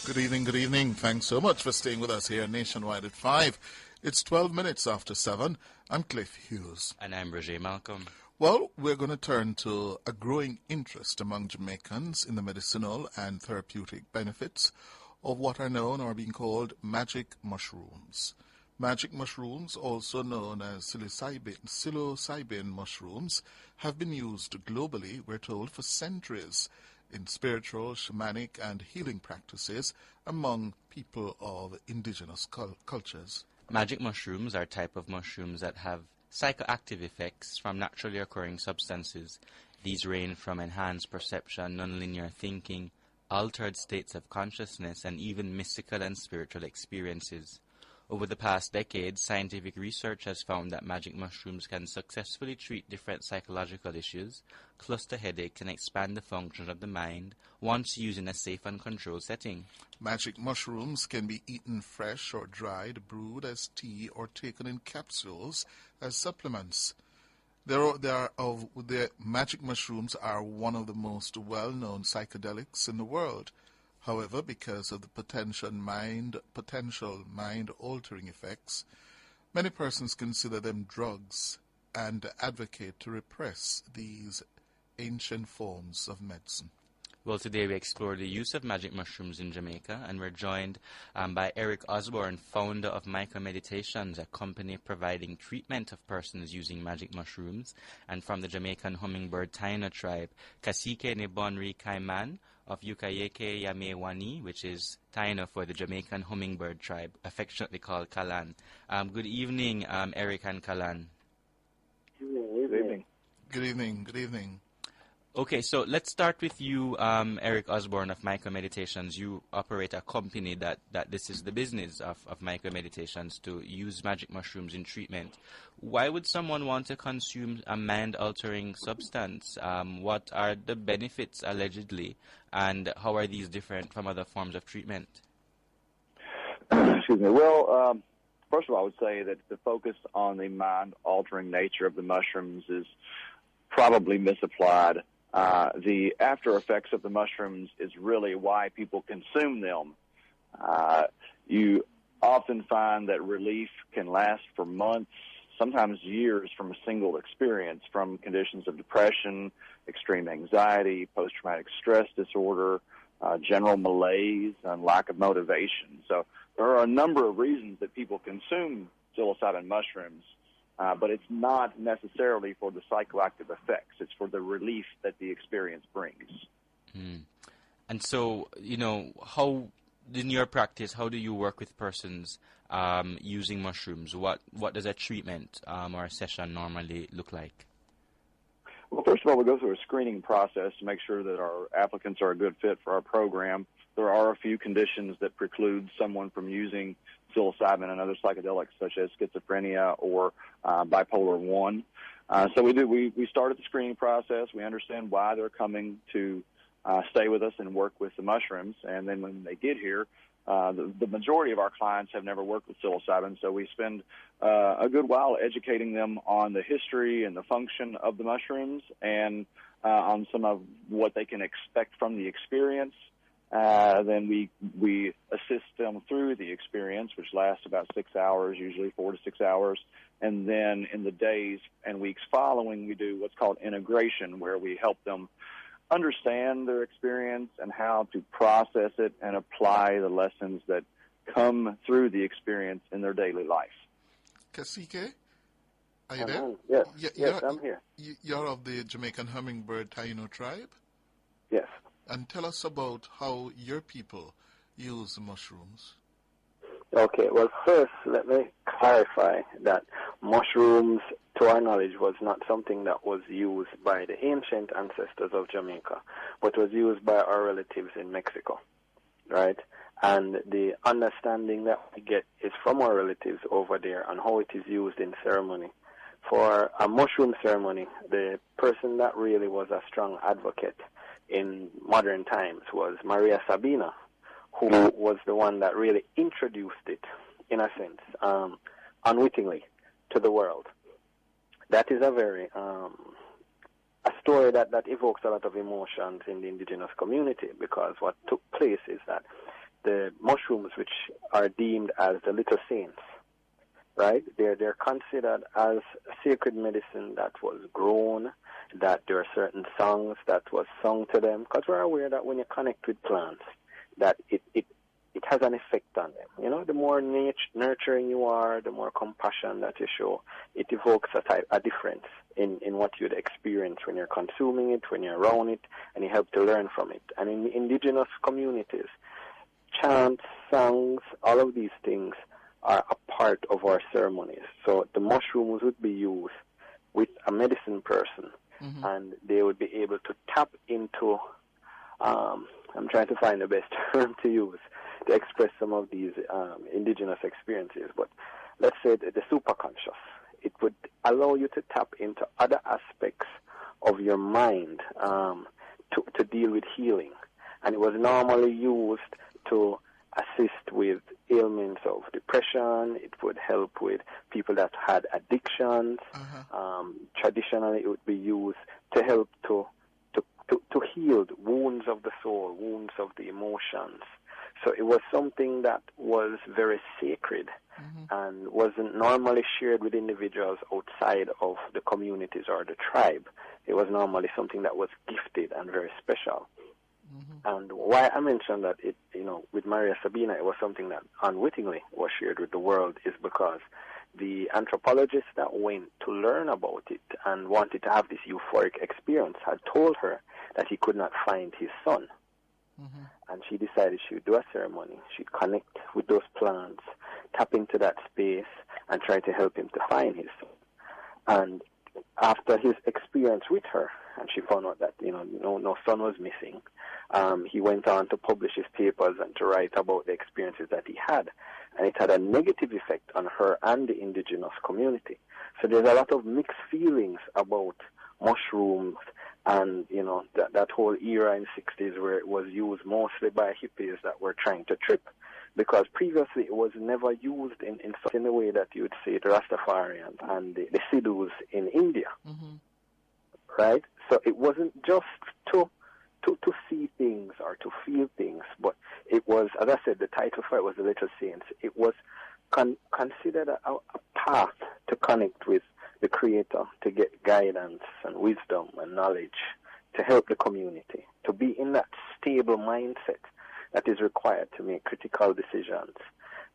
Good evening, good evening. Thanks so much for staying with us here nationwide at 5. It's 12 minutes after 7. I'm Cliff Hughes. And I'm Roger Malcolm. Well, we're going to turn to a growing interest among Jamaicans in the medicinal and therapeutic benefits of what are known or being called magic mushrooms. Magic mushrooms, also known as psilocybin mushrooms, have been used globally, we're told, for centuries in spiritual, shamanic, and healing practices among people of indigenous cultures. Magic mushrooms are a type of mushrooms that have psychoactive effects from naturally occurring substances. These range from enhanced perception, nonlinear thinking, altered states of consciousness, and even mystical and spiritual experiences. Over the past decade, scientific research has found that magic mushrooms can successfully treat different psychological issues, cluster headaches, and expand the function of the mind once used in a safe and controlled setting. Magic mushrooms can be eaten fresh or dried, brewed as tea, or taken in capsules as supplements. The magic mushrooms are one of the most well-known psychedelics in the world. However, because of the potential mind-altering effects, many persons consider them drugs and advocate to repress these ancient forms of medicine. Well, today we explore the use of magic mushrooms in Jamaica, and we're joined by Eric Osborne, founder of Myco Meditations, a company providing treatment of persons using magic mushrooms, and from the Jamaican Hummingbird Taino tribe, Cacique Nebonri Kaiman of Yukayeke Yamewani, which is Taino for the Jamaican Hummingbird tribe, affectionately called Kalan. Good evening, Eric and Kalan. Good evening. Good evening. Good evening. Okay, so let's start with you, Eric Osborne of Myco Meditations. You operate a company that this is the business of Myco Meditations, to use magic mushrooms in treatment. Why would someone want to consume a mind-altering substance? What are the benefits, allegedly, and how are these different from other forms of treatment? Excuse me. Well, first of all, I would say that the focus on the mind-altering nature of the mushrooms is probably misapplied. The after effects of the mushrooms is really why people consume them. You often find that relief can last for months, sometimes years, from a single experience, from conditions of depression, extreme anxiety, post-traumatic stress disorder, general malaise, and lack of motivation. So there are a number of reasons that people consume psilocybin mushrooms. But it's not necessarily for the psychoactive effects. It's for the relief that the experience brings. And so, how, in your practice, how do you work with persons using mushrooms? What does a treatment or a session normally look like? Well, first of all, we go through a screening process to make sure that our applicants are a good fit for our program. There are a few conditions that preclude someone from using psilocybin and other psychedelics, such as schizophrenia or bipolar 1. So we start at the screening process. We understand why they're coming to stay with us and work with the mushrooms. And then when they get here, the majority of our clients have never worked with psilocybin, so we spend a good while educating them on the history and the function of the mushrooms and on some of what they can expect from the experience. Then we assist them through the experience, which lasts about 6 hours, usually 4 to 6 hours. And then in the days and weeks following, we do what's called integration, where we help them understand their experience and how to process it and apply the lessons that come through the experience in their daily life. Cacique, are you there? Yes, I'm here. You're of the Jamaican Hummingbird Taino tribe? Yes. And tell us about how your people use mushrooms. Okay, well, first, let me clarify that mushrooms, to our knowledge, was not something that was used by the ancient ancestors of Jamaica, but was used by our relatives in Mexico, right? And the understanding that we get is from our relatives over there and how it is used in ceremony. For a mushroom ceremony, the person that really was a strong advocate in modern times was Maria Sabina, who was the one that really introduced it, in a sense, unwittingly to the world. That is a very, a story that evokes a lot of emotions in the indigenous community, because what took place is that the mushrooms which are deemed as the little saints, right? They're considered as sacred medicine that was grown, that there are certain songs that was sung to them, because we're aware that when you connect with plants, that it has an effect on them. You know, the more nurturing you are, the more compassion that you show, it evokes a difference in what you'd experience when you're consuming it, when you're around it, and you help to learn from it. And in indigenous communities, chants, songs, all of these things are a part of our ceremonies. So the mushrooms would be used with a medicine person, and they would be able to tap into, I'm trying to find the best term to use to express some of these indigenous experiences, but let's say the superconscious. It would allow you to tap into other aspects of your mind to deal with healing. And it was normally used to assist with ailments of depression. It would help with people that had addictions. Traditionally, it would be used to help to heal wounds of the soul, wounds of the emotions. So it was something that was very sacred and wasn't normally shared with individuals outside of the communities or the tribe. It was normally something that was gifted and very special. And why I mentioned that it, with Maria Sabina, it was something that unwittingly was shared with the world is because the anthropologist that went to learn about it and wanted to have this euphoric experience had told her that he could not find his son. And she decided she would do a ceremony. She'd connect with those plants, tap into that space, and try to help him to find his son. And after his experience with her, and she found out that no son was missing, he went on to publish his papers and to write about the experiences that he had. And it had a negative effect on her and the indigenous community. So there's a lot of mixed feelings about mushrooms and, that whole era in the 60s where it was used mostly by hippies that were trying to trip. Because previously it was never used in the way that you would see the Rastafarians and the Sidhus in India. Right? So it wasn't just to see things or to feel things, but it was, as I said, the title for it was The Little Saints. It was considered a path to connect with the Creator, to get guidance and wisdom and knowledge, to help the community, to be in that stable mindset that is required to make critical decisions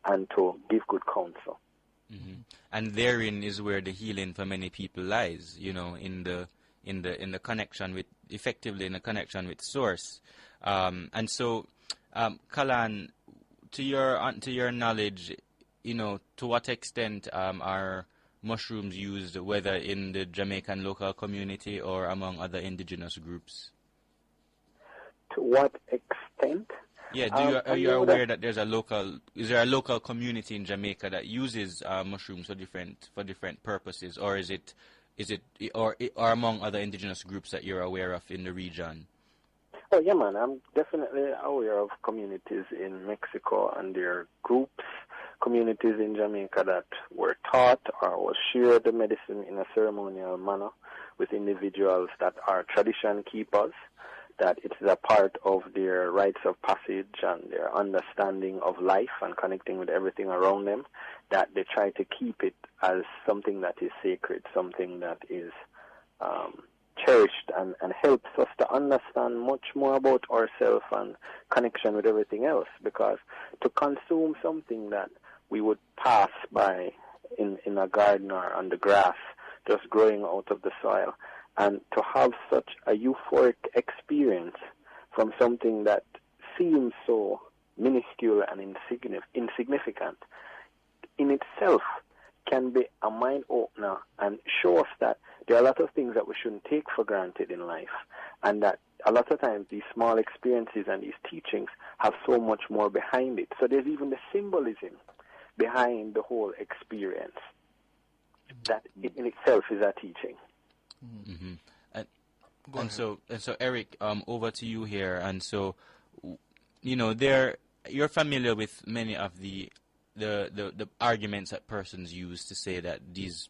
and to give good counsel. And therein is where the healing for many people lies, in the connection with, effectively in the connection with Source. And so, Kalan, to your knowledge, to what extent are mushrooms used, whether in the Jamaican local community or among other indigenous groups? To what extent? Yeah, are you aware that is there a local community in Jamaica that uses mushrooms for different purposes, or is it or among other indigenous groups that you're aware of in the region? Oh yeah, man, I'm definitely aware of communities in Mexico and their groups, communities in Jamaica that were taught or was shared the medicine in a ceremonial manner with individuals that are tradition keepers, that it is a part of their rites of passage and their understanding of life and connecting with everything around them, that they try to keep it as something that is sacred, something that is cherished and helps us to understand much more about ourselves and connection with everything else. Because to consume something that we would pass by in a garden or on the grass, just growing out of the soil, and to have such a euphoric experience from something that seems so minuscule and insignificant, in itself can be a mind opener and show us that there are a lot of things that we shouldn't take for granted in life, and that a lot of times these small experiences and these teachings have so much more behind it. So there's even the symbolism behind the whole experience that in itself is a teaching. And so Eric, over to you here. And so, you're familiar with many of the arguments that persons use to say that these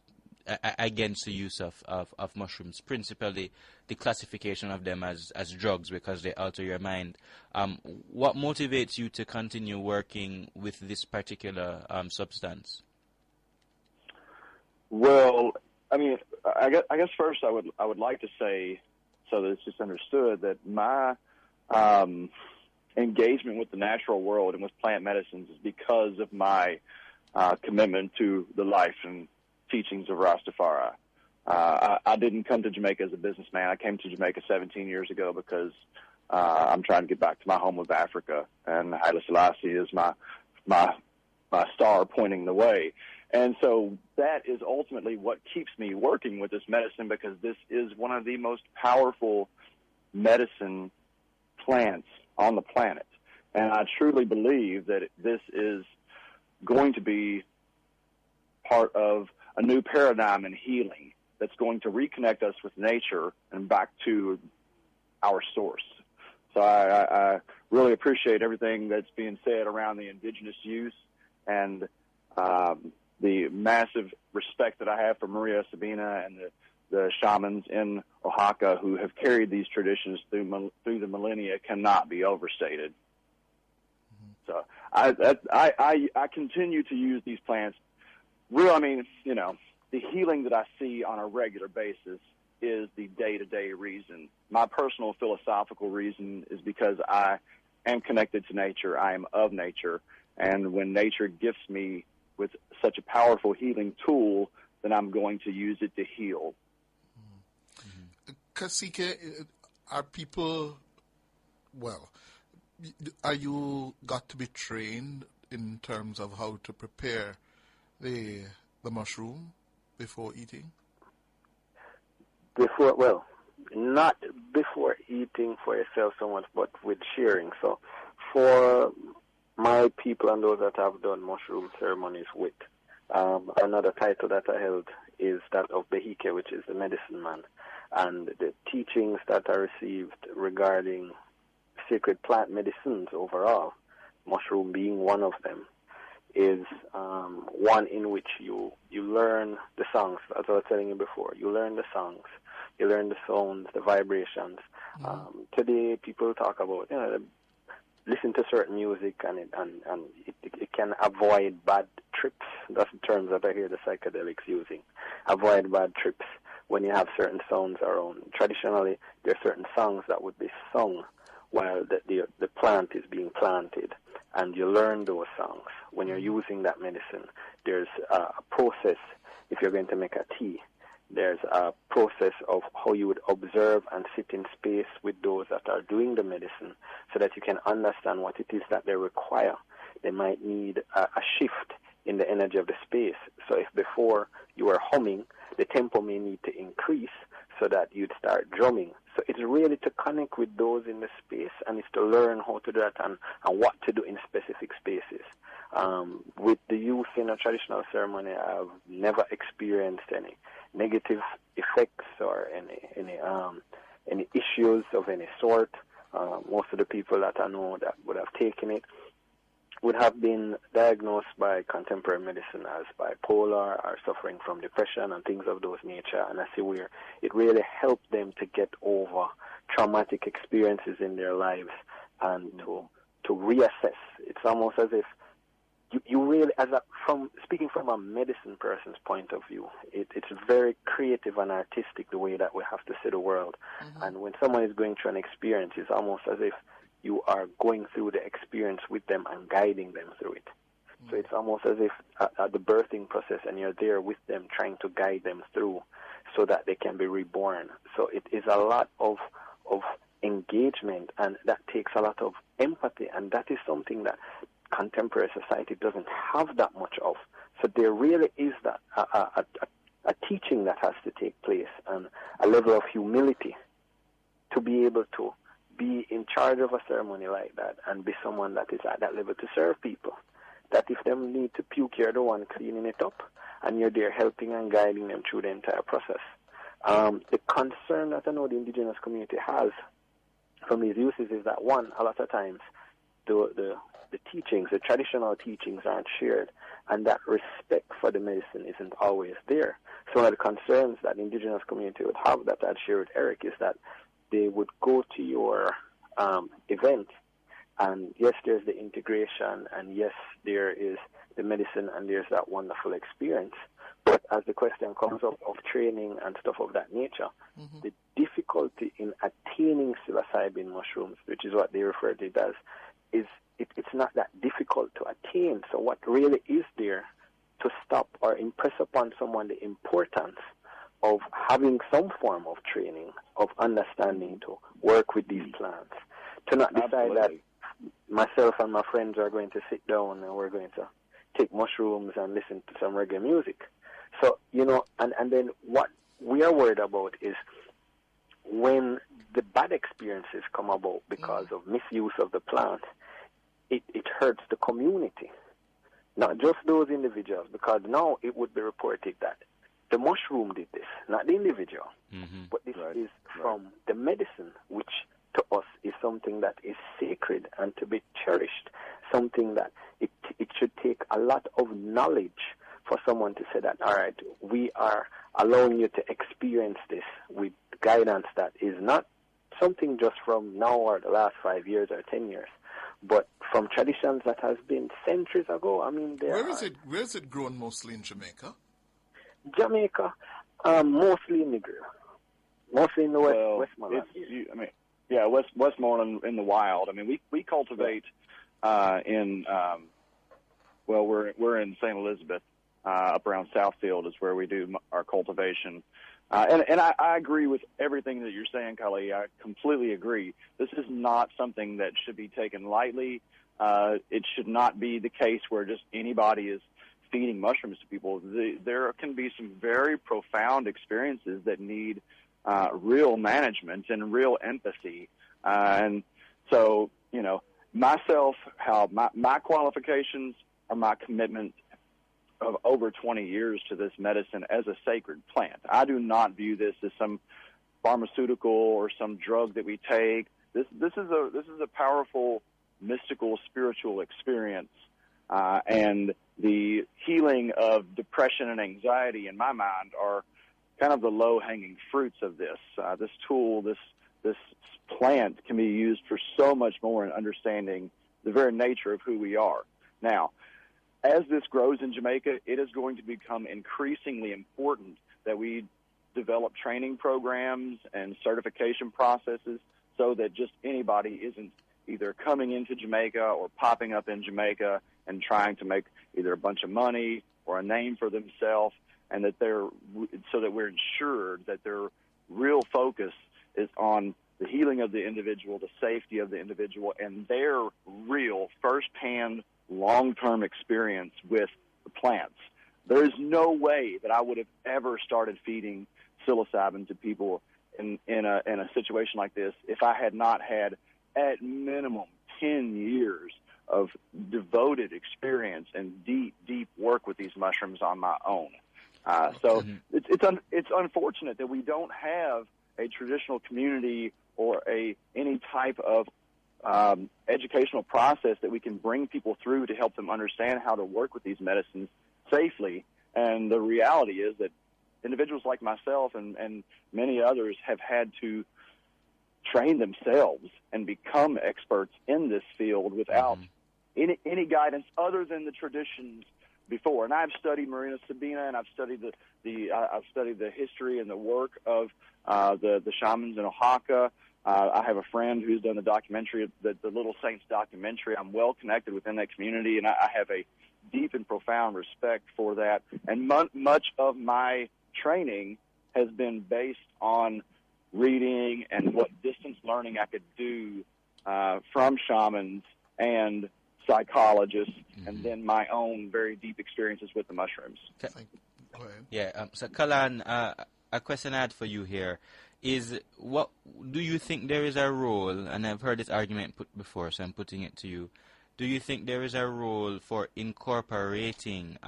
against the use of mushrooms, principally the classification of them as drugs because they alter your mind. What motivates you to continue working with this particular substance? Well, I mean, I guess first I would like to say, so that it's just understood, that my engagement with the natural world and with plant medicines is because of my commitment to the life and teachings of Rastafari. I didn't come to Jamaica as a businessman. I came to Jamaica 17 years ago because I'm trying to get back to my home of Africa, and Haile Selassie is my star pointing the way. And so that is ultimately what keeps me working with this medicine, because this is one of the most powerful medicine plants on the planet. And I truly believe that this is going to be part of a new paradigm in healing that's going to reconnect us with nature and back to our source. So I really appreciate everything that's being said around the indigenous use and the massive respect that I have for Maria Sabina and the shamans in Oaxaca who have carried these traditions through the millennia cannot be overstated. So I continue to use these plants. Real, I mean, you know, the healing that I see on a regular basis is the day-to-day reason. My personal philosophical reason is because I am connected to nature. I am of nature. And when nature gifts me with such a powerful healing tool, then I'm going to use it to heal. Kasike, are people, well, are you got to be trained in terms of how to prepare the mushroom before eating? Well, not before eating for yourself so much, but with sharing. So for my people and those that I've done mushroom ceremonies with, another title that I held is that of Behike, which is the medicine man. And the teachings that I received regarding sacred plant medicines overall, mushroom being one of them, is one in which you learn the songs, as I was telling you before. You learn the songs, you learn the sounds, the vibrations. Today, people talk about, you know, listen to certain music and it can avoid bad trips. That's the terms that I hear the psychedelics using. Avoid bad trips when you have certain sounds around. Traditionally, there are certain songs that would be sung while the plant is being planted, and you learn those songs. When you're using that medicine, there's a process. If you're going to make a tea, there's a process of how you would observe and sit in space with those that are doing the medicine so that you can understand what it is that they require. They might need a shift in the energy of the space. So if before you were humming, the tempo may need to increase so that you'd start drumming. So it's really to connect with those in the space, and it's to learn how to do that and what to do in specific spaces. With the youth in a traditional ceremony, I've never experienced any negative effects or any issues of any sort. Most of the people that I know that would have taken it would have been diagnosed by contemporary medicine as bipolar or suffering from depression and things of those nature. And I see where it really helped them to get over traumatic experiences in their lives and to reassess. It's almost as if you really, speaking from a medicine person's point of view, it's very creative and artistic the way that we have to see the world. Mm-hmm. And when someone is going through an experience, it's almost as if you are going through the experience with them and guiding them through it. Mm-hmm. So it's almost as if at the birthing process, and you're there with them trying to guide them through so that they can be reborn. So it is a lot of engagement, and that takes a lot of empathy, and that is something that contemporary society doesn't have that much of. So there really is that a teaching that has to take place, and a level of humility to be able to be in charge of a ceremony like that and be someone that is at that level to serve people. That if they need to puke, you're the one cleaning it up, and you're there helping and guiding them through the entire process. The concern that I know the indigenous community has from these uses is that, one, a lot of times the the teachings, the traditional teachings aren't shared, and that respect for the medicine isn't always there. So one of the concerns that the indigenous community would have, that I'd share with Eric, is that they would go to your event, and yes, there's the integration, and yes, there is the medicine, and there's that wonderful experience. But as the question comes up of training and stuff of that nature, the difficulty in attaining psilocybin mushrooms, which is what they refer to it as, is it's not that difficult to attain. So what really is there to stop or impress upon someone the importance of having some form of training, of understanding to work with these plants, to not decide that myself and my friends are going to sit down and we're going to take mushrooms and listen to some reggae music. So, and then what we are worried about is when the bad experiences come about because of misuse of the plant, it hurts the community, not just those individuals, because now it would be reported that the mushroom did this, not the individual, but this is from the medicine, which to us is something that is sacred and to be cherished, something that it should take a lot of knowledge for someone to say that, all right, we are allowing you to experience this with guidance that is not something just from now or the last 5 years or 10 years, but from traditions that has been centuries ago. I mean, where is it grown mostly in Jamaica? Jamaica, mostly in Negril, mostly in the Westmoreland. Westmoreland in the wild. I mean, we cultivate we're in St. Elizabeth, up around Southfield is where we do our cultivation. And I agree with everything that you're saying, Kali. I completely agree. This is not something that should be taken lightly. It should not be the case where just anybody is feeding mushrooms to people. There can be some very profound experiences that need real management and real empathy. And so, myself, how my qualifications are my commitment of over 20 years to this medicine as a sacred plant. I do not view this as some pharmaceutical or some drug that we take. This is a powerful, mystical, spiritual experience, and the healing of depression and anxiety, in my mind, are kind of the low-hanging fruits of this. This tool, this plant, can be used for so much more in understanding the very nature of who we are. Now, as this grows in Jamaica, it is going to become increasingly important that we develop training programs and certification processes so that just anybody isn't either coming into Jamaica or popping up in Jamaica and trying to make either a bunch of money or a name for themselves, and that so that we're ensured that their real focus is on the healing of the individual, the safety of the individual, and their real firsthand long-term experience with the plants. There is no way that I would have ever started feeding psilocybin to people in a situation like this if I had not had at minimum 10 years of devoted experience and deep work with these mushrooms on my own. So it's unfortunate that we don't have a traditional community or any type of educational process that we can bring people through to help them understand how to work with these medicines safely. And the reality is that individuals like myself and many others have had to train themselves and become experts in this field without any guidance other than the traditions before. And I've studied Marina Sabina, and I've studied the history and the work of the shamans in Oaxaca. I have a friend who's done the documentary, the Little Saints documentary. I'm well connected within that community, and I have a deep and profound respect for that. And much of my training has been based on reading and what distance learning I could do from shamans and psychologists, and then my own very deep experiences with the mushrooms. Go ahead. Yeah, so Kalan, a question I had for you here is, what do you think there is a role, and I've heard this argument put before, so I'm putting it to you, do you think there is a role for incorporating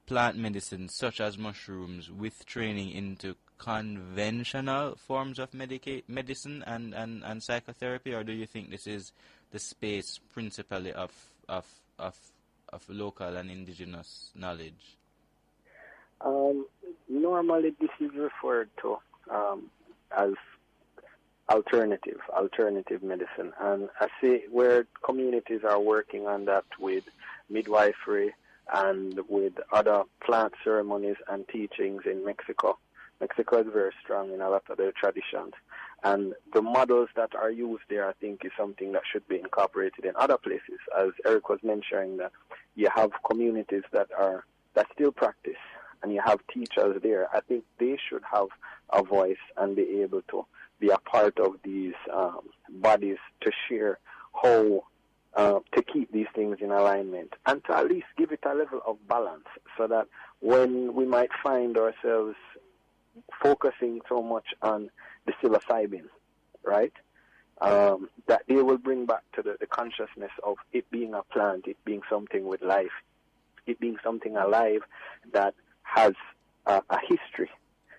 plant medicines such as mushrooms with training into conventional forms of medicine and psychotherapy, or do you think this is the space principally of local and indigenous knowledge? Normally, this is referred to as alternative medicine, and I see where communities are working on that with midwifery and with other plant ceremonies and teachings in Mexico. Mexico is very strong in a lot of their traditions, and the models that are used there, I think, is something that should be incorporated in other places. As Eric was mentioning, that you have communities that still practice, and you have teachers there. I think they should have a voice and be able to be a part of these bodies to share how to keep these things in alignment and to at least give it a level of balance, so that when we might find ourselves focusing so much on the psilocybin, right, that they will bring back to the consciousness of it being a plant, it being something with life, it being something alive that has a history,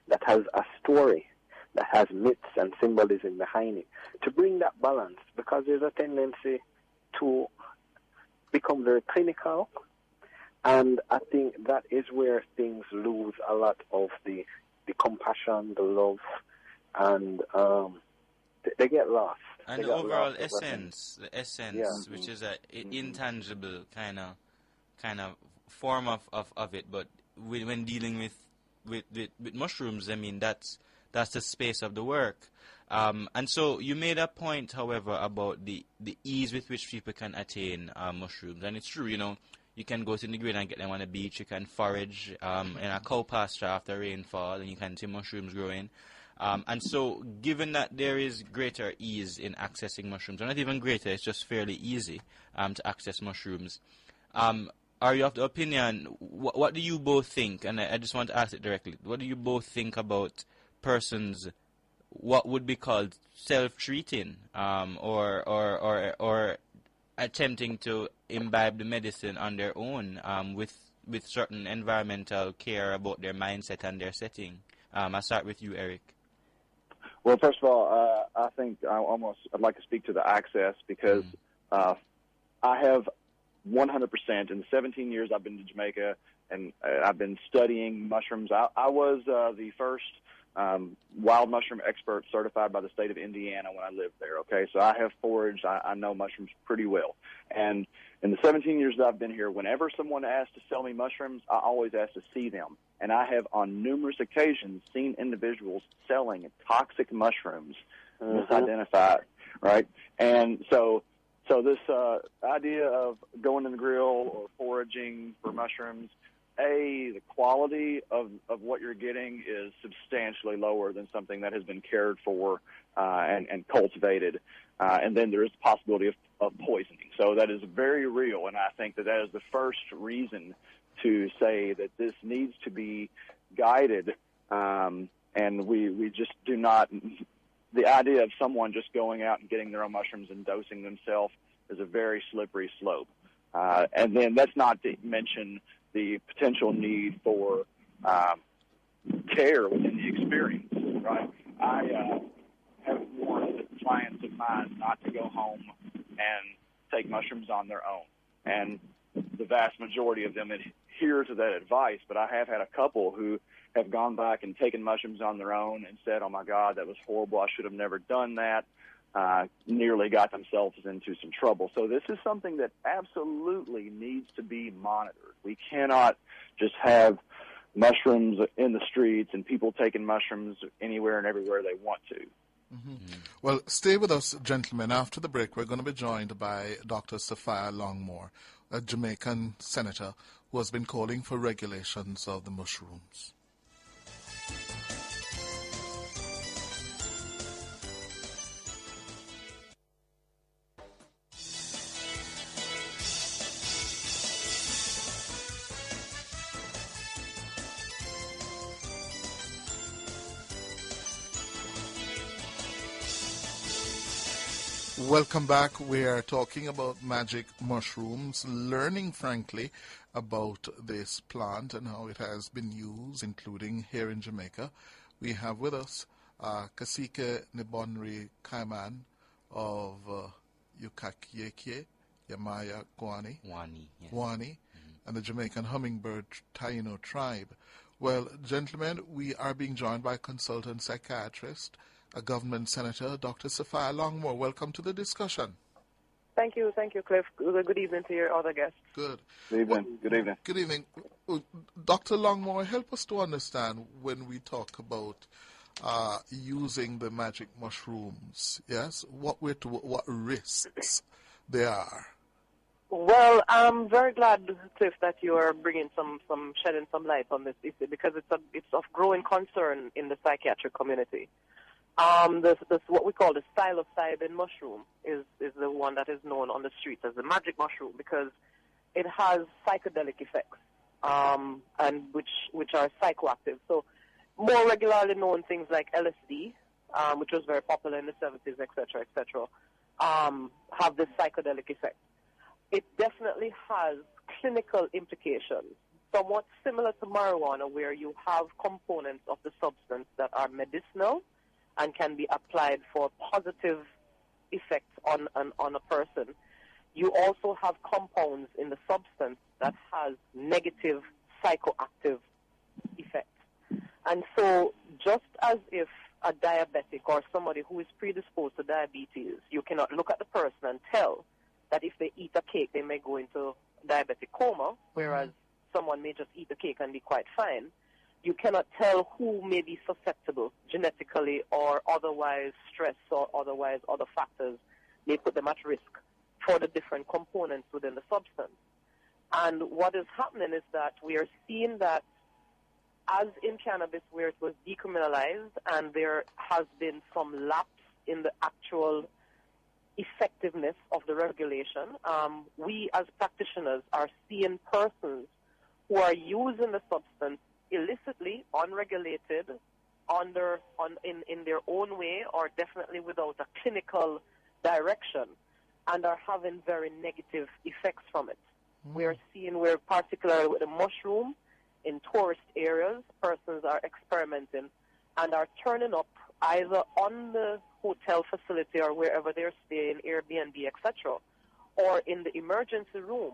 that has a story, that has myths and symbolism behind it, to bring that balance, because there's a tendency to become very clinical, and I think that is where things lose a lot of the compassion, the love, and they get lost. And the overall essence, which is an intangible kind of form of it, but when dealing with mushrooms, I mean, that's the space of the work. And so you made a point, however, about the ease with which people can attain mushrooms. And it's true, you can go to the green and get them on the beach. You can forage in a cow pasture after rainfall, and you can see mushrooms growing. And so given that there is greater ease in accessing mushrooms, or not even greater, it's just fairly easy to access mushrooms, are you of the opinion, what do you both think, and I just want to ask it directly, what do you both think about persons what would be called self-treating or attempting to imbibe the medicine on their own with certain environmental care about their mindset and their setting? I'll start with you, Eric. Well, first of all, I think I'd like to speak to the access, because I have 100% in the 17 years I've been to Jamaica, and I've been studying mushrooms. I was the first wild mushroom expert certified by the state of Indiana when I lived there. Okay, so I have foraged. I know mushrooms pretty well. And in the 17 years that I've been here, whenever someone asks to sell me mushrooms, I always ask to see them. And I have on numerous occasions seen individuals selling toxic mushrooms, misidentified, right? And so this idea of going to the grill or foraging for mushrooms, the quality of what you're getting is substantially lower than something that has been cared for and cultivated. And then there is the possibility of poisoning. So that is very real, and I think that is the first reason to say that this needs to be guided, and we just do not. The idea of someone just going out and getting their own mushrooms and dosing themselves is a very slippery slope. And then that's not to mention the potential need for care within the experience, right? I have warned clients of mine not to go home and take mushrooms on their own, and the vast majority of them adhere to that advice, but I have had a couple who have gone back and taken mushrooms on their own and said, oh, my God, that was horrible. I should have never done that. Nearly got themselves into some trouble. So this is something that absolutely needs to be monitored. We cannot just have mushrooms in the streets and people taking mushrooms anywhere and everywhere they want to. Well, stay with us, gentlemen. After the break, we're going to be joined by Dr. Sophia Longmore, a Jamaican senator who has been calling for regulations of the mushrooms. Welcome back. We are talking about magic mushrooms, learning, frankly, about this plant and how it has been used, including here in Jamaica. We have with us Cacique Nibonri Kaiman of Yukakieke, Yamaya Guani, Yes. Guani, and the Jamaican hummingbird Taino tribe. Well, gentlemen, we are being joined by consultant psychiatrist, a government senator, Dr. Sophia Longmore. Welcome to the discussion. Thank you, Cliff. Good evening to your other guests. Good. Good evening. Good evening. Good evening. Dr. Longmore, help us to understand when we talk about using the magic mushrooms, yes? What risks there are? Well, I'm very glad, Cliff, that you are bringing shedding some light on this issue because it's of growing concern in the psychiatric community. This what we call the psilocybin mushroom is the one that is known on the streets as the magic mushroom because it has psychedelic effects, and which are psychoactive. So more regularly known things like LSD, which was very popular in the 70s, etc., have this psychedelic effect. It definitely has clinical implications, somewhat similar to marijuana, where you have components of the substance that are medicinal and can be applied for positive effects on a person. You also have compounds in the substance that has negative psychoactive effects. And so just as if a diabetic or somebody who is predisposed to diabetes, you cannot look at the person and tell that if they eat a cake, they may go into diabetic coma, whereas someone may just eat a cake and be quite fine. You cannot tell who may be susceptible genetically or otherwise stress or otherwise other factors may put them at risk for the different components within the substance. And what is happening is that we are seeing that as in cannabis where it was decriminalized and there has been some lapse in the actual effectiveness of the regulation, we as practitioners are seeing persons who are using the substance illicitly, unregulated, in their own way, or definitely without a clinical direction, and are having very negative effects from it. We are seeing where, particularly with the mushroom, in tourist areas, persons are experimenting and are turning up either on the hotel facility or wherever they're staying, Airbnb, etc., or in the emergency room,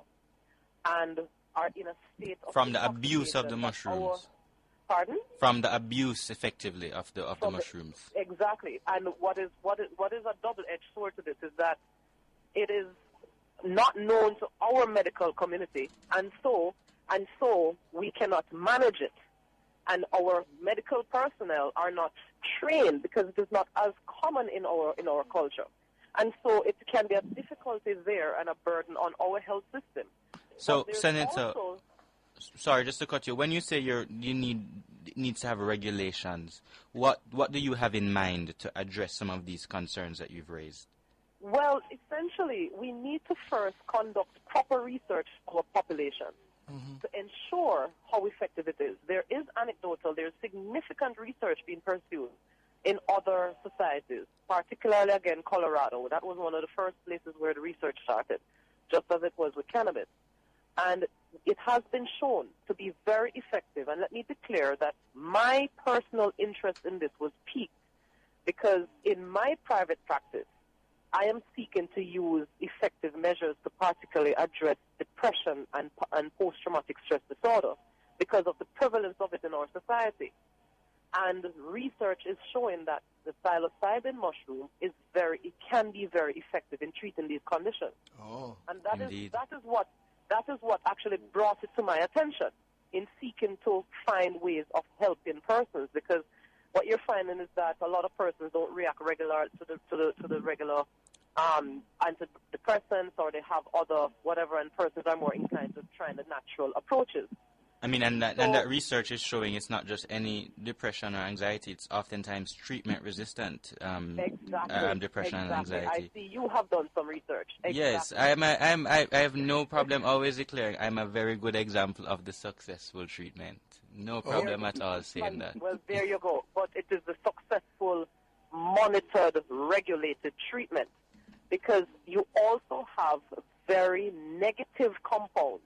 and are in a state of from the abuse of the mushrooms. Pardon? From the abuse, effectively, of the mushrooms. Exactly. And what is a double-edged sword to this is that it is not known to our medical community, and so we cannot manage it. And our medical personnel are not trained because it is not as common in our culture. And so it can be a difficulty there and a burden on our health system. So, Senator, sorry, just to cut you. When you say you needs to have regulations, what do you have in mind to address some of these concerns that you've raised? Well, essentially, we need to first conduct proper research for our population to ensure how effective it is. There is significant research being pursued in other societies, particularly, again, Colorado. That was one of the first places where the research started, just as it was with cannabis. And it has been shown to be very effective. And let me declare that my personal interest in this was piqued because in my private practice, I am seeking to use effective measures to particularly address depression and post-traumatic stress disorder because of the prevalence of it in our society. And research is showing that the psilocybin mushroom can be very effective in treating these conditions. Oh, and that indeed. is what actually brought it to my attention in seeking to find ways of helping persons, because what you're finding is that a lot of persons don't react regular to the regular antidepressants, or they have other whatever, and persons are more inclined to try the natural approaches. I mean, and that research is showing it's not just any depression or anxiety; it's oftentimes treatment-resistant depression and anxiety. I see you have done some research. Exactly. Yes, I have no problem always declaring I'm a very good example of the successful treatment. No problem at all saying that. Well, there you go. But it is the successful, monitored, regulated treatment, because you also have very negative compounds.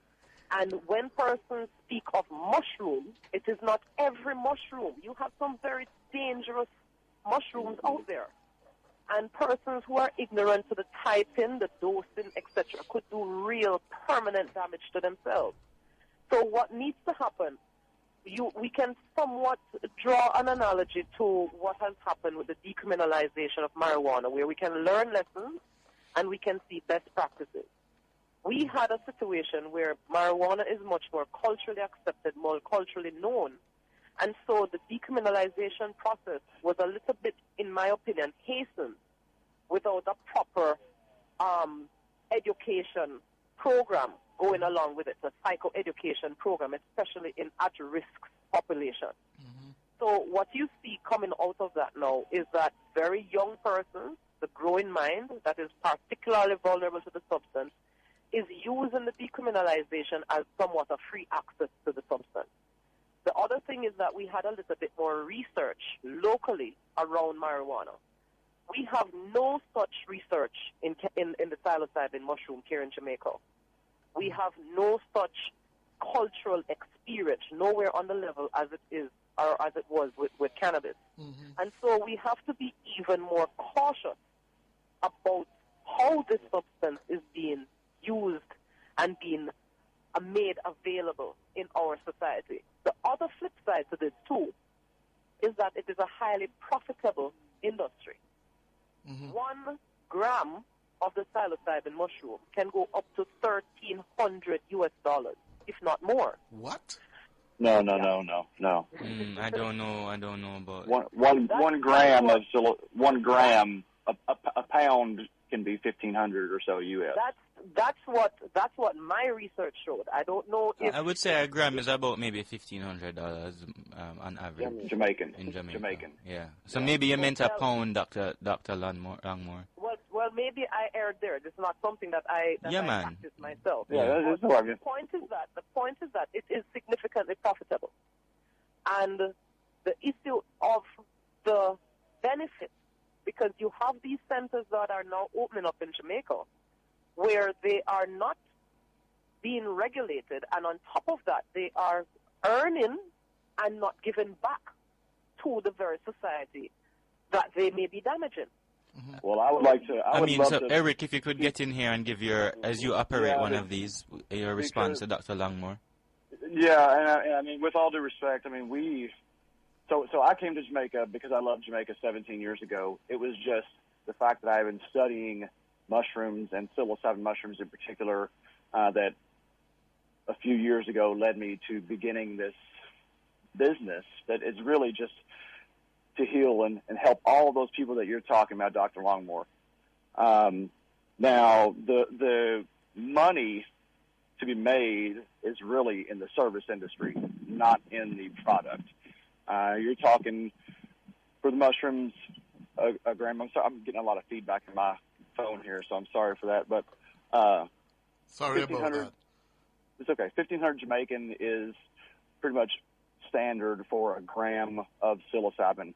And when persons speak of mushrooms, it is not every mushroom. You have some very dangerous mushrooms out there. And persons who are ignorant to the typing, the dosing, etc., could do real permanent damage to themselves. So what needs to happen, we can somewhat draw an analogy to what has happened with the decriminalization of marijuana, where we can learn lessons and we can see best practices. We had a situation where marijuana is much more culturally accepted, more culturally known, and so the decriminalization process was a little bit, in my opinion, hastened without a proper education program going along with it, a psychoeducation program, especially in at-risk populations. So what you see coming out of that now is that very young persons, the growing mind that is particularly vulnerable to the substance, is using the decriminalization as somewhat a free access to the substance. The other thing is that we had a little bit more research locally around marijuana. We have no such research in the psilocybin mushroom here in Jamaica. We have no such cultural experience, nowhere on the level as it is or as it was with cannabis. And so we have to be even more cautious about how this substance is being used and being made available in our society. The other flip side to this, too, is that it is a highly profitable industry. 1 gram of the psilocybin mushroom can go up to $1,300 US, if not more. What? No. I don't know about One gram of 1 gram, a pound can be 1,500 or so US. That's what my research showed. I don't know if I would say a gram is about maybe $1,500 on average. Jamaican. In Jamaica. Yeah. So maybe you meant a pound, Dr. Longmore. Well, maybe I erred there. This is not something that I practice myself. That's the what I mean. point is that it is significantly profitable, and the issue of the benefits, because you have these centers that are now opening up in Jamaica, where they are not being regulated, and on top of that, they are earning and not giving back to the very society that they may be damaging. Well, I would like to. Eric, if you could get in here and give as you operate one of these, your response to Dr. Longmore. Yeah, and I mean, with all due respect, I mean, So I came to Jamaica because I loved Jamaica 17 years ago. It was just the fact that I've been studying mushrooms and psilocybin mushrooms in particular that a few years ago led me to beginning this business that is really just to heal and help all of those people that you're talking about, Dr. Longmore. Now, the money to be made is really in the service industry, not in the product. You're talking for the mushrooms, a gram. I'm getting a lot of feedback in my phone here, so I'm sorry for that. But sorry about that. It's okay. 1,500 Jamaican is pretty much standard for a gram of psilocybin,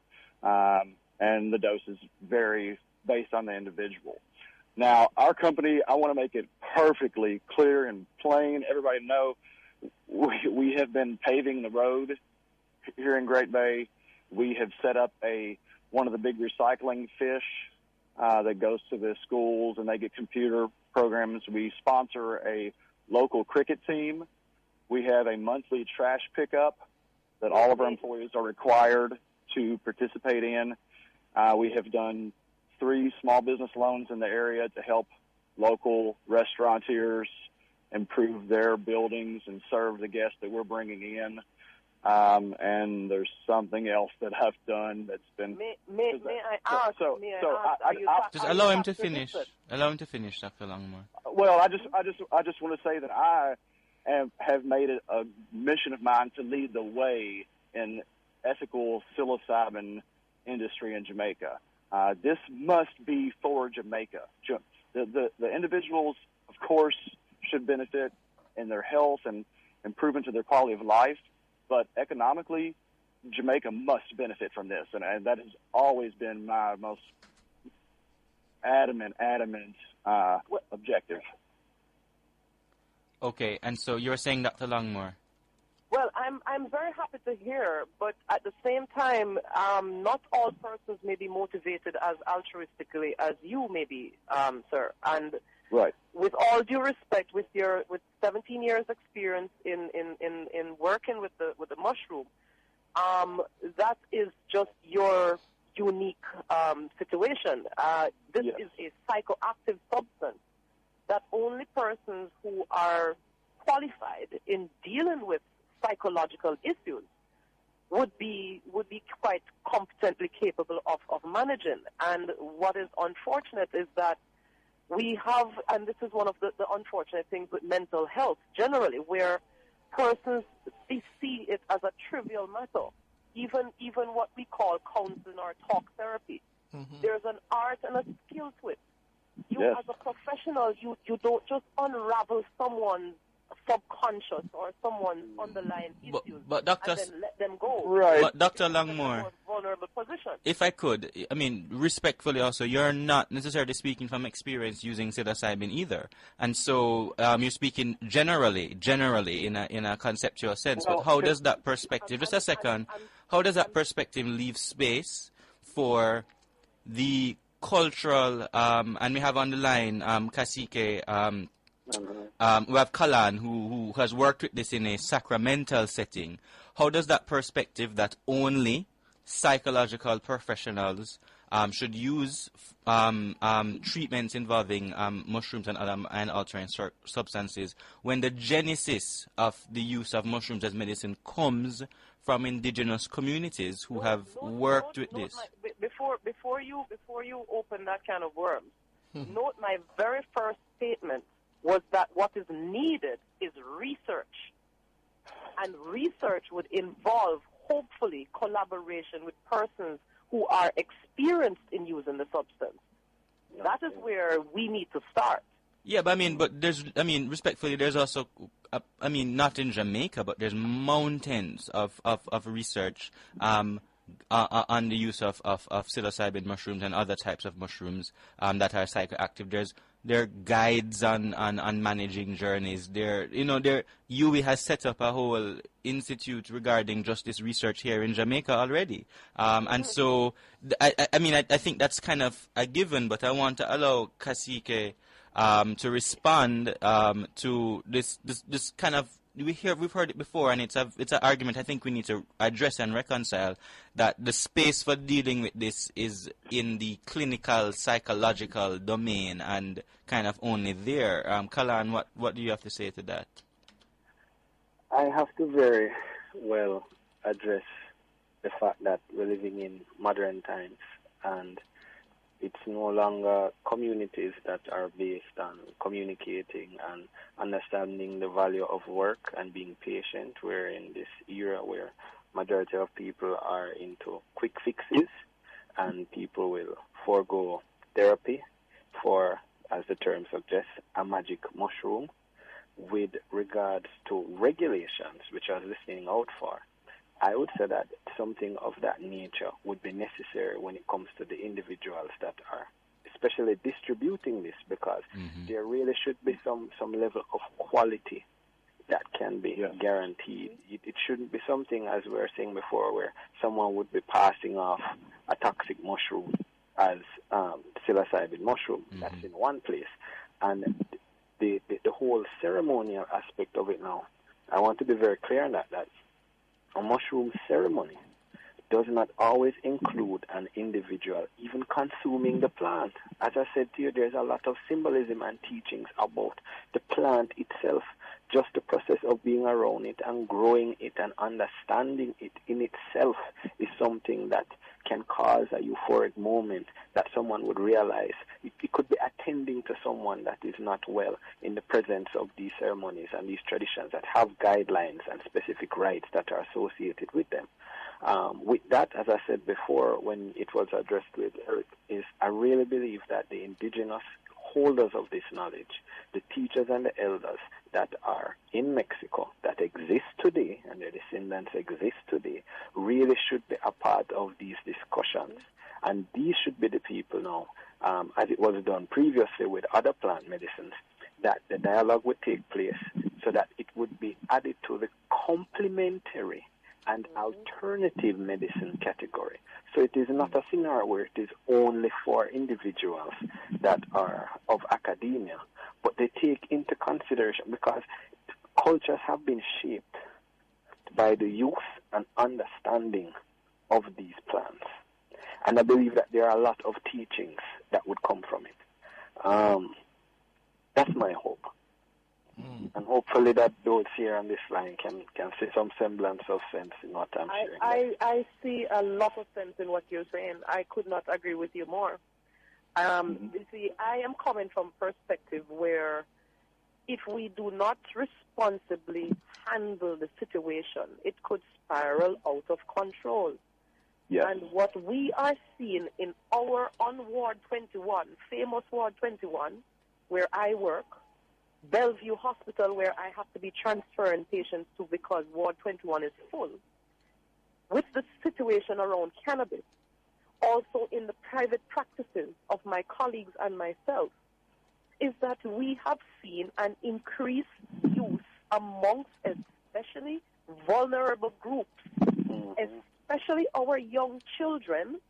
and the doses vary based on the individual. Now, our company, I want to make it perfectly clear and plain. Everybody know we have been paving the road here in Great Bay. We have set up one of the big recycling fish that goes to the schools, and they get computer programs. We sponsor a local cricket team. We have a monthly trash pickup that all of our employees are required to participate in. We have done 3 small business loans in the area to help local restaurateurs improve their buildings and serve the guests that we're bringing in. And there's something else that I've done that's been. May I ask? Just allow him to finish. Allow him to finish, Dr. Longmore. Well, I just want to say that I have made it a mission of mine to lead the way in ethical psilocybin industry in Jamaica. This must be for Jamaica. The individuals, of course, should benefit in their health and improvement to their quality of life. But economically, Jamaica must benefit from this, and that has always been my most adamant objective. Okay, and so you're saying, Dr. Longmore? Well, I'm very happy to hear, but at the same time, not all persons may be motivated as altruistically as you may be, sir. And Right. with all due respect, with 17 years experience in working with the mushroom, that is just your unique situation. This Yes. is a psychoactive substance that only persons who are qualified in dealing with psychological issues would be quite competently capable of managing. And what is unfortunate is that we have, and this is one of the unfortunate things with mental health generally, where persons see it as a trivial matter. Even what we call counseling or talk therapy, there's an art and a skill to it. You, Yes. as a professional, you don't just unravel someone's subconscious or someone's underlying issues but Dr. and then let them go. Right. But Dr. In a Longmore, more vulnerable position. if I could, I mean, respectfully also, you're not necessarily speaking from experience using psilocybin either. And so you're speaking generally in a conceptual sense. Well, but how does that perspective, just a second, how does that perspective leave space for the cultural, and we have on the line Kasike, we have Kalan who has worked with this in a sacramental setting. How does that perspective that only psychological professionals should use treatments involving mushrooms and other mind-altering substances when the genesis of the use of mushrooms as medicine comes from indigenous communities who have worked with this? Before you open that can of worms, note my very first statement was that what is needed is research. And research would involve, hopefully, collaboration with persons who are experienced in using the substance. That is where we need to start. Yeah, but respectfully, there's also, not in Jamaica, but there's mountains of research on the use of psilocybin mushrooms and other types of mushrooms that are psychoactive. There are guides on managing journeys. UWI has set up a whole institute regarding just this research here in Jamaica already. And so, I think that's kind of a given, but I want to allow Kasike to respond to this kind of, we've heard it before, and it's an argument I think we need to address and reconcile, that the space for dealing with this is in the clinical psychological domain and kind of only there. Kalan, what do you have to say to that? I have to very well address the fact that we're living in modern times, and it's no longer communities that are based on communicating and understanding the value of work and being patient. We're in this era where majority of people are into quick fixes, and people will forego therapy for, as the term suggests, a magic mushroom. With regards to regulations, which I was listening out for, I would say that something of that nature would be necessary when it comes to the individuals that are especially distributing this, because there really should be some level of quality that can be guaranteed. It shouldn't be something, as we were saying before, where someone would be passing off a toxic mushroom as psilocybin mushroom. That's in one place. And the whole ceremonial aspect of it now, I want to be very clear on that a mushroom ceremony does not always include an individual even consuming the plant. As I said to you, there's a lot of symbolism and teachings about the plant itself. Just the process of being around it and growing it and understanding it in itself is something that can cause a euphoric moment that someone would realize. It could be attending to someone that is not well in the presence of these ceremonies and these traditions that have guidelines and specific rites that are associated with them. With that, as I said before, when it was addressed with Eric, I really believe that the indigenous holders of this knowledge, the teachers and the elders that are in Mexico, that exist today, and their descendants exist today, really should be a part of these discussions. And these should be the people now, as it was done previously with other plant medicines, that the dialogue would take place so that it would be added to the complementary and alternative medicine category. So it is not a scenario where it is only for individuals that are of academia, but they take into consideration because cultures have been shaped by the use and understanding of these plants. And I believe that there are a lot of teachings that would come from it. That's my hope. And hopefully that those here on this line can see some semblance of sense in what I'm sharing. I see a lot of sense in what you're saying. I could not agree with you more. You see, I am coming from a perspective where if we do not responsibly handle the situation, it could spiral out of control. Yes. And what we are seeing in our on Ward 21, famous Ward 21, where I work, Bellevue Hospital, where I have to be transferring patients to because Ward 21 is full, with the situation around cannabis, also in the private practices of my colleagues and myself, is that we have seen an increased use amongst especially vulnerable groups, especially our young children,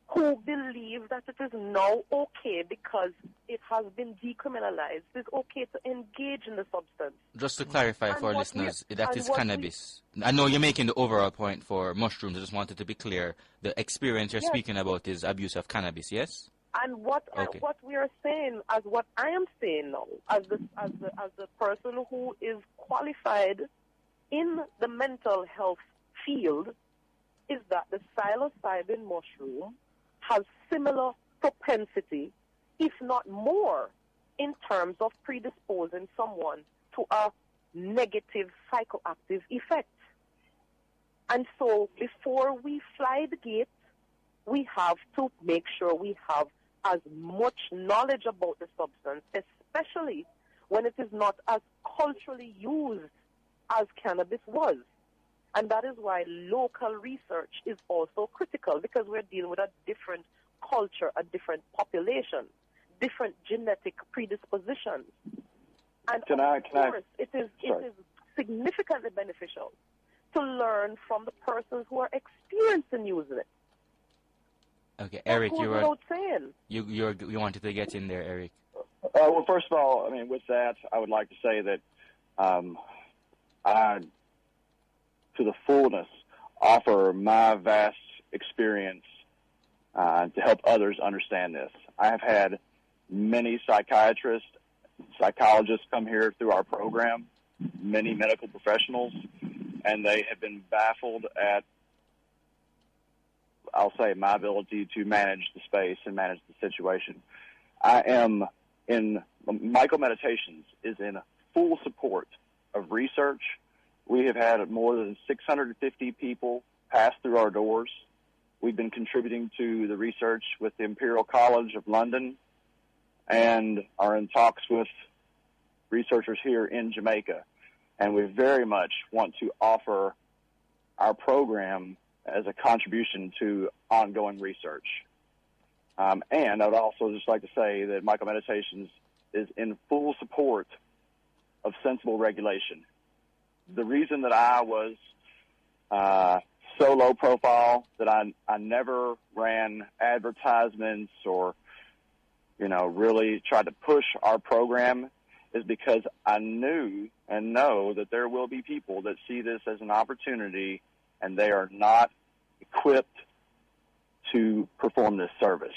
who believe that it is now okay because it has been decriminalized. It's okay to engage in the substance. Just to clarify for our listeners, that is cannabis. I know you're making the overall point for mushrooms. I just wanted to be clear. The experience you're speaking about is abuse of cannabis, yes? And what we are saying, as what I am saying now, as the person who is qualified in the mental health field, is that the psilocybin mushroom has similar propensity, if not more, in terms of predisposing someone to a negative psychoactive effect. And so before we fly the gate, we have to make sure we have as much knowledge about the substance, especially when it is not as culturally used as cannabis was. And that is why local research is also critical, because we're dealing with a different culture, a different population, different genetic predispositions. And of course, it is significantly beneficial to learn from the persons who are experiencing using it. Okay, Eric, you wanted to get in there, Eric. Well, first of all, I mean, with that, I would like to say that I, to the fullness, offer my vast experience to help others understand this. I have had many psychiatrists, psychologists come here through our program, many medical professionals, and they have been baffled at, I'll say, my ability to manage the space and manage the situation. Michael Meditations is in full support of research. We have had more than 650 people pass through our doors. We've been contributing to the research with the Imperial College of London and are in talks with researchers here in Jamaica. And we very much want to offer our program as a contribution to ongoing research. And I would also just like to say that Michael Meditations is in full support of sensible regulation. The reason that I was so low profile, that I never ran advertisements or, really tried to push our program, is because I knew and know that there will be people that see this as an opportunity and they are not equipped to perform this service.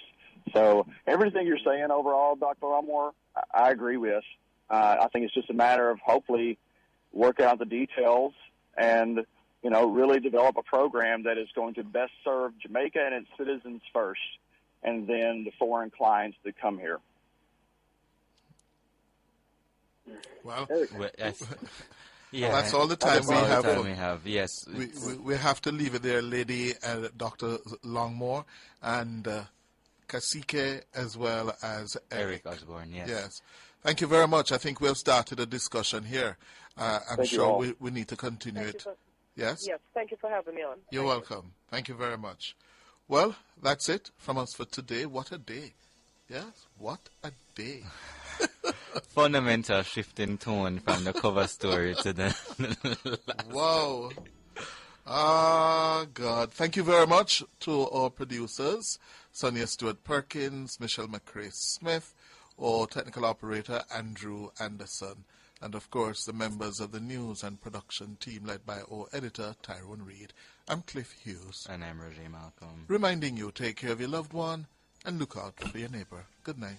So everything you're saying overall, Dr. Elmore, I agree with. I think it's just a matter of hopefully work out the details and, really develop a program that is going to best serve Jamaica and its citizens first, and then the foreign clients that come here. Well, yeah, that's all the time we have. Yes, we have to leave it there, Lady Dr. Longmore and Kasike, as well as Eric Osborne. Yes. Thank you very much. I think we'll start the discussion here. I'm sure we need to continue it. Yes? Yes, thank you for having me on. You're welcome. Thank you very much. Well, that's it from us for today. What a day. Yes, what a day. Fundamental shift in tone from the cover story to the Wow. Ah, God. Thank you very much to our producers, Sonia Stewart Perkins, Michelle McCrae Smith, our technical operator, Andrew Anderson, and of course the members of the news and production team led by our editor, Tyrone Reed. I'm Cliff Hughes. And I'm Roger Malcolm. Reminding you, take care of your loved one and look out for your neighbor. Good night.